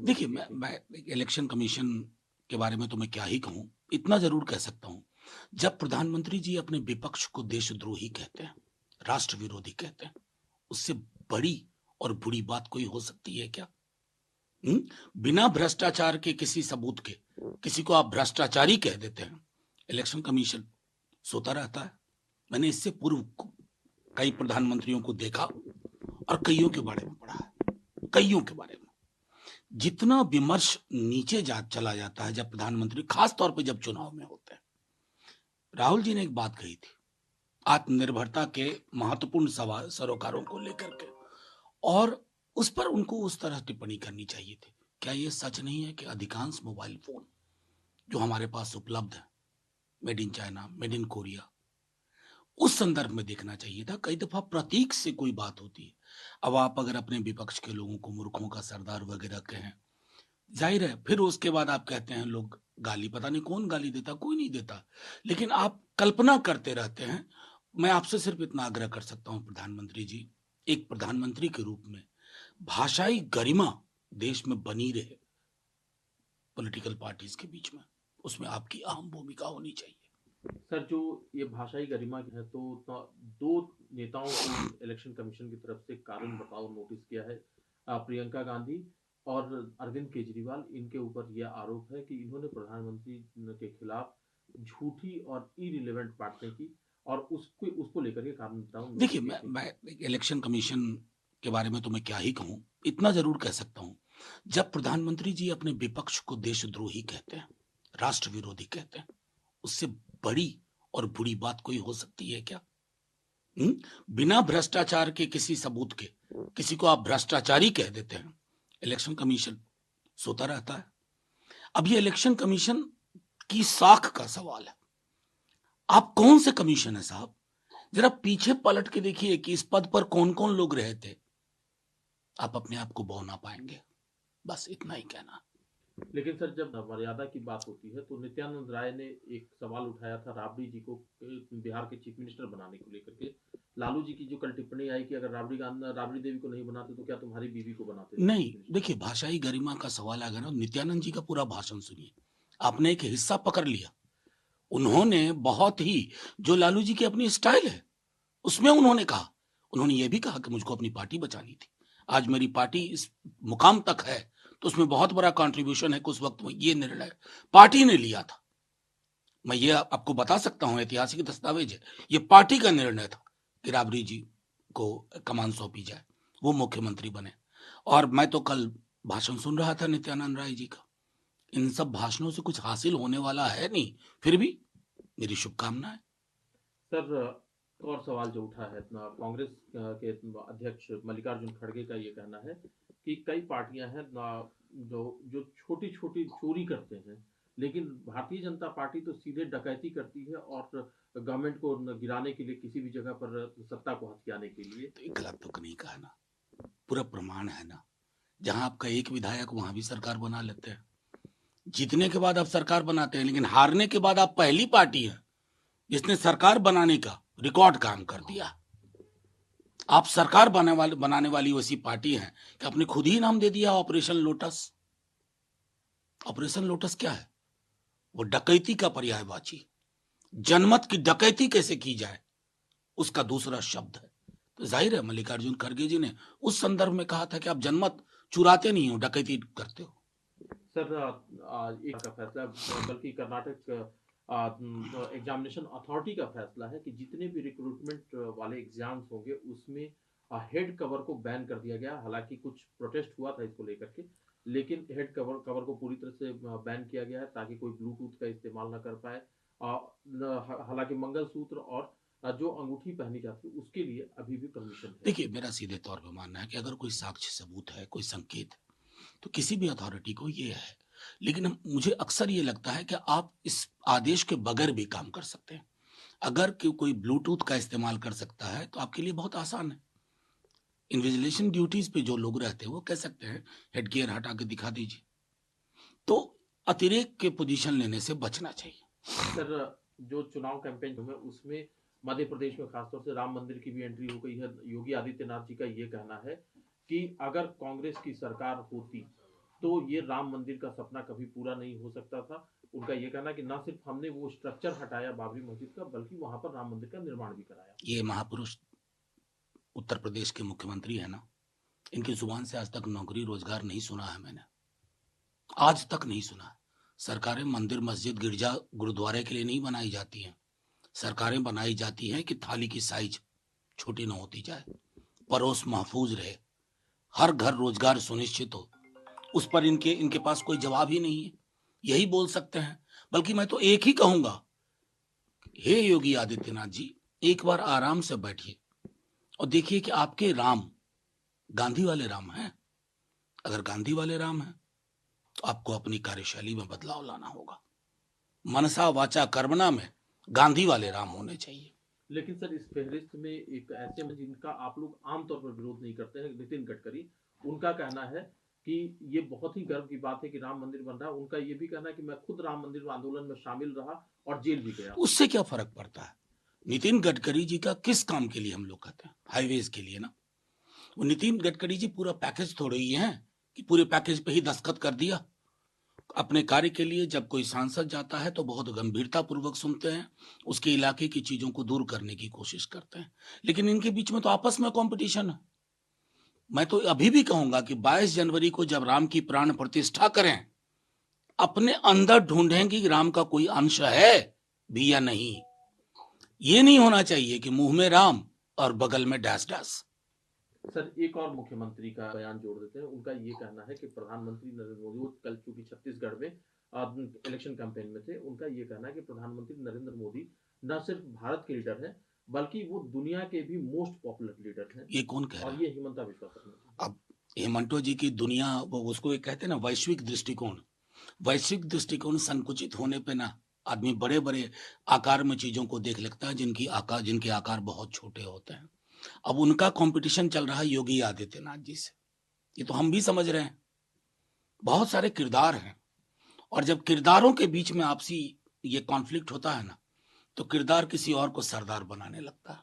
देखिए, जी, मैं election commission के बारे में तो मैं क्या ही कहूँ। इतना ज़रूर कह सकता हूँ, जब प्रधानमंत्री जी अपने विपक्ष को देशद्रोही कहते हैं, राष्ट्र विरोधी कहते हैं, उससे बड़ी और बुरी बात कोई हो सकती है क्या? हुँ? बिना भ्रष्टाचार के किसी सबूत के, किसी को आप भ्रष्टाचारी कह देते हैं, इलेक्शन कमीशन सोता रहता है। मैंने इससे पूर्व कई प्रधानमंत्रियों को देखा और कइयों के बारे में पढ़ा है, कइयों के बारे में। जितना विमर्श नीचे जा चला जाता है जब प्रधानमंत्री खास तौर पे जब चुनाव में होते हैं। राहुल जी ने एक बात कही थी आत्मनिर्भरता के महत्वपूर्ण सरोकारों को लेकर के और उस पर उनको उस तरह टिप्पणी करनी चाहिए थी। क्या ये सच नहीं है कि अधिकांश मोबाइल फोन जो हमारे पास उपलब्ध है made in China, made in Korea, उस संदर्भ में देखना चाहिए था। कई दफा प्रतीक से कोई बात होती है। अब आप अगर अपने विपक्ष के लोगों को मूर्खों का सरदार वगैरह कहें, जाहिर है फिर उसके बाद आप कहते हैं लोग गाली, पता नहीं कौन गाली देता, कोई नहीं देता, लेकिन आप कल्पना करते रहते हैं। मैं आपसे सिर्फ इतना आग्रह कर सकता हूं प्रधानमंत्री जी, एक प्रधानमंत्री के रूप में भाषाई गरिमा देश में बनी रहे पॉलिटिकल पार्टीज के बीच में, उसमें आपकी अहम भूमिका होनी चाहिए। सर जो ये भाषाई गरिमा है तो दो नेताओं को इलेक्शन कमीशन की तरफ से कारण बताओ नोटिस किया है। प्रियंका गांधी और अरविंद केजरीवाल, इनके ऊपर यह आरोप है कि इन्होंने प्रधानमंत्री के खिलाफ झूठी और इरिलेवेंट बातें की और उसको लेकर के कारण बताओ नोटिस देखिए, किए थे। मैं इलेक्शन कमीशन के बारे में तो मैं क्या ही कहूं, इतना जरूर कह सकता हूं, जब प्रधानमंत्री जी अपने विपक्ष को देशद्रोही कहते हैं, राष्ट्र विरोधी कहते हैं, उससे बड़ी और बुरी बात कोई हो सकती है क्या? हुँ? बिना भ्रष्टाचार के किसी सबूत के, किसी को आप भ्रष्टाचारी कह देते हैं, इलेक्शन कमीशन सोता रहता है। अब ये इलेक्शन कमीशन की साख का सवाल है। आप कौन से कमीशन है साहब? जरा पीछे पलट के देखिए कि इस पद पर कौन-कौन लोग रहे थे। आप अपने आप को भौना पाएंगे। बस इतना ही कहना। लेकिन सर जब मर्यादा की बात होती है तो नित्यानंद राय ने एक सवाल उठाया था राबड़ी जी को बिहार के चीफ मिनिस्टर बनाने को लेकर के। लालू जी की जो कल टिप्पणी आई कि अगर राबड़ी देवी को नहीं बनाते तो क्या तुम्हारी बीवी को बनाते नहीं, चीफ मिनिस्टर। देखिए भाषाई गरिमा का सवाल अगर ना, नित्यानंद जी का पूरा भाषण सुनिए। आपने एक हिस्सा पकड़ लिया। उन्होंने बहुत ही, जो लालू जी की अपनी स्टाइल है, उसमें उन्होंने कहा, उन्होंने ये भी कहा कि मुझको अपनी पार्टी बचानी थी। आज मेरी पार्टी इस मुकाम तक है, तो उसमें बहुत बड़ा कंट्रीब्यूशन है कि उस वक्त वो ये निर्णय पार्टी ने लिया था। मैं ये आपको बता सकता हूं, ऐतिहासिक दस्तावेज है। ये पार्टी का निर्णय था कि राबड़ी जी को कमान सौंपी जाए, वो मुख्यमंत्री बने। और मैं तो कल भाषण सुन रहा था नित्यानंद राय जी का। इन सब भाषणों से कुछ हासिल होने वाला है नहीं, फिर भी मेरी शुभकामनाएं। सर एक और सवाल जो उठा है कांग्रेस के अध्यक्ष मल्लिकार्जुन खड़गे का ये कहना है कि कई पार्टियां हैं जो जो छोटी छोटी चोरी करते हैं, लेकिन भारतीय जनता पार्टी तो सीधे डकैती करती है और गवर्नमेंट को गिराने के लिए किसी भी जगह पर सत्ता को हथियाने के लिए। तो ये गलत तो नहीं कहा ना, पूरा प्रमाण है ना। जहां आपका एक विधायक, वहां भी सरकार बना लेते हैं। जीतने के बाद आप सरकार बनाते हैं, लेकिन हारने के बाद आप पहली पार्टी है जिसने सरकार बनाने का रिकॉर्ड काम कर दिया। आप सरकार बनाने वाली वैसी पार्टी हैं कि आपने खुद ही नाम दे दिया ऑपरेशन लोटस। ऑपरेशन लोटस क्या है? वो डकैती का पर्यायवाची, जनमत की डकैती कैसे की जाए उसका दूसरा शब्द है। तो जाहिर है मल्लिकार्जुन खड़गे जी ने उस संदर्भ में कहा था कि आप जनमत चुराते नहीं हो, डकैती करते हो। सर एक का फैसला बल्कि कर्नाटक एग्जामिनेशन अथॉरिटी का फैसला है कि जितने भी रिक्रूटमेंट वाले एग्जाम्स होंगे उसमें हेड कवर को बैन कर दिया गया। हालांकि कुछ प्रोटेस्ट हुआ था इसको लेकर के, लेकिन हेड कवर को पूरी तरह से बैन किया गया है ताकि कोई ब्लूटूथ का इस्तेमाल ना कर पाए। हालांकि मंगलसूत्र और जो अंगूठी पहनी जाती है उसके लिए अभी भी परमिशन है। देखिए, मेरा सीधे तौर पे मानना है कि अगर कोई साक्ष्य सबूत है, कोई संकेत है, तो किसी भी अथॉरिटी को ये है। लेकिन मुझे अक्सर ये लगता है कि आप इस आदेश के बगैर भी काम कर सकते हैं। अगर कोई ब्लूटूथ का इस्तेमाल कर सकता है तो आपके लिए बहुत आसान है। इन्विजिलेशन ड्यूटीज पे जो लोग रहते हैं वो कह सकते हैं हेड गियर हटा के दिखा दीजिए। तो अतिरेक के पोजीशन लेने से बचना चाहिए। सर जो चुनाव कैंपेन में उसमें मध्य प्रदेश में खासतौर से राम मंदिर की भी एंट्री हो गई है। योगी आदित्यनाथ जी का ये कहना है कि अगर कांग्रेस की सरकार होती तो ये राम मंदिर का सपना कभी पूरा नहीं हो सकता था। उनका ये कहना है कि ना सिर्फ हमने वो स्ट्रक्चर हटाया बाबरी मस्जिद का, बल्कि वहां पर राम मंदिर का निर्माण भी कराया। ये महापुरुष उत्तर प्रदेश के मुख्यमंत्री है ना, इनकी जुबान से आज तक नौकरी रोजगार नहीं सुना है मैंने, आज तक नहीं सुना। सरकारें मंदिर मस्जिद गिरजा गुरुद्वारे के लिए नहीं बनाई जाती हैं, सरकारें बनाई जाती हैं कि थाली की साइज छोटी ना होती जाए, पड़ोस महफूज रहे, हर घर रोजगार सुनिश्चित हो। उस पर इनके इनके पास कोई जवाब ही नहीं है, यही बोल सकते हैं। बल्कि मैं तो एक ही कहूंगा, हे योगी आदित्यनाथ जी, एक बार आराम से बैठिए और देखिए कि आपके राम गांधी वाले राम हैं। अगर गांधी वाले राम हैं तो आपको अपनी कार्यशैली में बदलाव लाना होगा। मनसा वाचा कर्मणा में गांधी वाले राम होने चाहिए। लेकिन सर, इस फहरिस्त में एक ऐसे में जिनका आप लोग आमतौर पर विरोध नहीं करते हैं, नितिन गडकरी, उनका कहना है कि ये बहुत ही गर्व की बात है कि राम मंदिर बन रहा है। उनका ये भी कहना है कि मैं खुद राम मंदिर आंदोलन में शामिल रहा और जेल भी गया। उससे क्या फर्क पड़ता है? नितिन गडकरी जी का किस काम के लिए हम लोग कहते हैं? हाईवेज के लिए ना। वो नितिन गडकरी जी पूरा पैकेज थोड़े ही हैं कि पूरे पैकेज पे ही दस्तखत कर दिया। अपने कार्य के लिए जब कोई सांसद जाता है तो बहुत गंभीरता पूर्वक सुनते हैं, उसके इलाके की चीजों को दूर करने की कोशिश करते हैं। लेकिन इनके बीच में तो आपस में कंपटीशन है। मैं तो अभी भी कहूंगा कि 22 जनवरी को जब राम की प्राण प्रतिष्ठा करें, अपने अंदर ढूंढें कि राम का कोई अंश है भी या नहीं। ये नहीं होना चाहिए कि मुंह में राम और बगल में डैश डैश। सर, एक और मुख्यमंत्री का बयान जोड़ देते हैं। उनका ये कहना है कि प्रधानमंत्री नरेंद्र मोदी, वो कल चूंकि छत्तीसगढ़ में इलेक्शन कैंपेन में थे, उनका ये कहना है कि प्रधानमंत्री नरेंद्र मोदी न सिर्फ भारत के लीडर हैं, बल्कि वो दुनिया के भी मोस्ट पॉपुलर लीडर हैं। ये कौन कह रहा और है? ये हिमंता विश्वा शर्मा। अब हेमंतो जी की दुनिया, वो उसको एक कहते हैं ना वैश्विक दृष्टिकोण, वैश्विक दृष्टिकोण संकुचित होने पे ना आदमी बड़े बड़े आकार में चीजों को देख लेता है जिनके आकार बहुत छोटे होते हैं। अब उनका कंपटीशन चल रहा है योगी आदित्यनाथ जी से, ये तो हम भी समझ रहे हैं। बहुत सारे किरदार हैं और जब किरदारों के बीच में आपसी ये कॉन्फ्लिक्ट होता है ना, तो किरदार किसी और को सरदार बनाने लगता है।